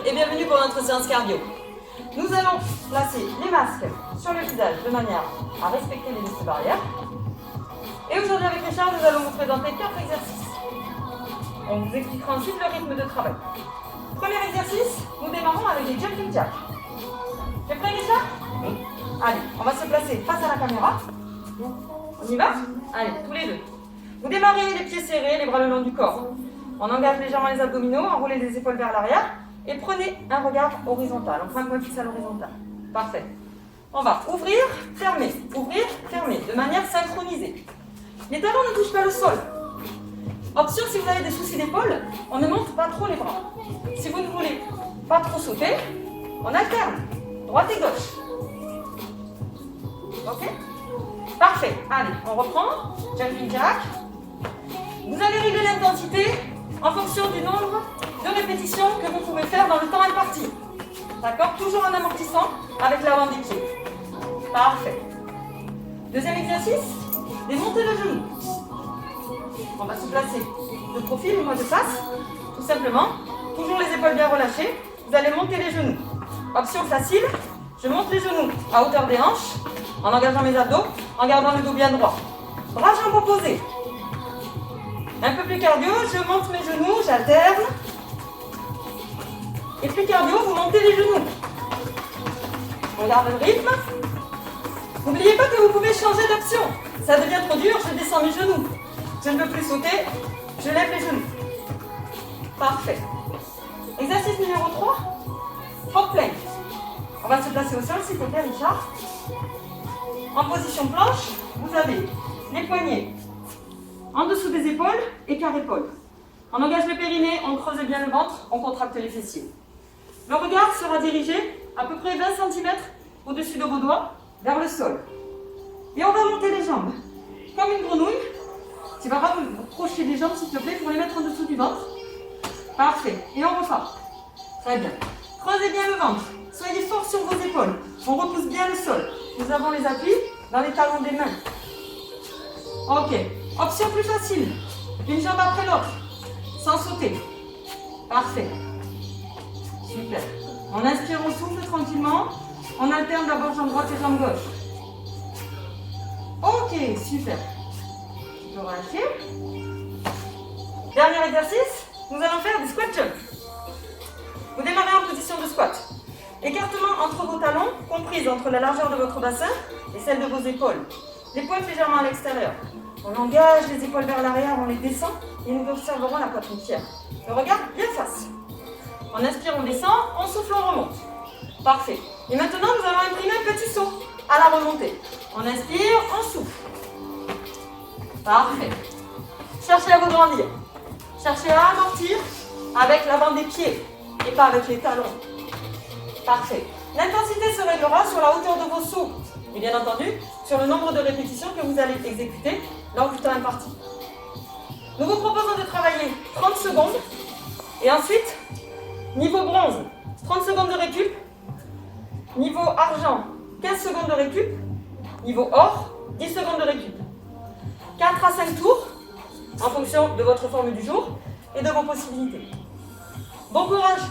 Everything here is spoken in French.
et bienvenue pour notre séance cardio. Nous allons placer les masques sur le visage de manière à respecter les gestes barrières. Et aujourd'hui avec Richard, nous allons vous présenter 4 exercices. On vous expliquera ensuite le rythme de travail. Premier exercice, nous démarrons avec les jumping jacks. Tu es prêt Richard? Oui. Allez, on va se placer face à la caméra. On y va? Allez, tous les deux. Vous démarrez les pieds serrés, les bras le long du corps. On engage légèrement les abdominaux, enroulez les épaules vers l'arrière et prenez un regard horizontal. On prend un point fixe à l'horizontale. Parfait. On va ouvrir, fermer, de manière synchronisée. Les talons ne touchent pas le sol. Option, si vous avez des soucis d'épaule, on ne monte pas trop les bras. Si vous ne voulez pas trop sauter, on alterne, droite et gauche. Ok? Parfait. Allez, on reprend. Jumping jack. Vous allez régler l'intensité en fonction du nombre de répétitions que vous pouvez faire dans le temps imparti. D'accord? Toujours en amortissant avec l'avant des pieds. Parfait. Deuxième exercice, démonter le genou. On va se placer de profil et moi de face. Tout simplement, toujours les épaules bien relâchées. Vous allez monter les genoux. Option facile, je monte les genoux à hauteur des hanches en engageant mes abdos, en gardant le dos bien droit. Bras jambes opposés. Un peu plus cardio, je monte mes genoux, j'alterne. Et plus cardio, vous montez les genoux. On garde le rythme. N'oubliez pas que vous pouvez changer d'option. Ça devient trop dur, je descends mes genoux. Je ne veux plus sauter, je lève les genoux. Parfait. Exercice numéro 3, front plank. On va se placer au sol, s'il te plaît, Richard. En position planche, vous avez les poignets en dessous des épaules et carré-épaules. On engage le périnée, on creuse bien le ventre, on contracte les fessiers. Le regard sera dirigé à peu près 20 cm au-dessus de vos doigts vers le sol. Et on va monter les jambes comme une grenouille. Tu vas rapprocher les jambes, s'il te plaît, pour les mettre en dessous du ventre. Parfait. Et on repart. Très bien. Creusez bien le ventre. Soyez fort sur vos épaules. On repousse bien le sol. Nous avons les appuis dans les talons des mains. Ok. Option plus facile. Une jambe après l'autre. Sans sauter. Parfait. Super. On inspire, on souffle tranquillement. On alterne d'abord jambe droite et jambe gauche. Ok, super. Tu peux relâcher. Dernier exercice, nous allons faire des squat jumps. Vous démarrez en position de squat. Écartement entre vos talons, comprise entre la largeur de votre bassin et celle de vos épaules. Les pointes légèrement à l'extérieur. On engage les épaules vers l'arrière, on les descend et nous observerons la poitrine fière. Le regard bien face. On inspire, on descend, on souffle, on remonte. Parfait. Et maintenant, nous allons imprimer un petit saut à la remontée. On inspire, on souffle. Parfait. Cherchez à vous grandir. Cherchez à amortir avec l'avant des pieds et pas avec les talons. Parfait. L'intensité se réglera sur la hauteur de vos sauts et bien entendu sur le nombre de répétitions que vous allez exécuter lors du temps imparti. Nous vous proposons de travailler 30 secondes et ensuite, niveau bronze, 30 secondes de récup, niveau argent, 15 secondes de récup, niveau or, 10 secondes de récup. 4 à 5 tours en fonction de votre forme du jour et de vos possibilités. Bon courage!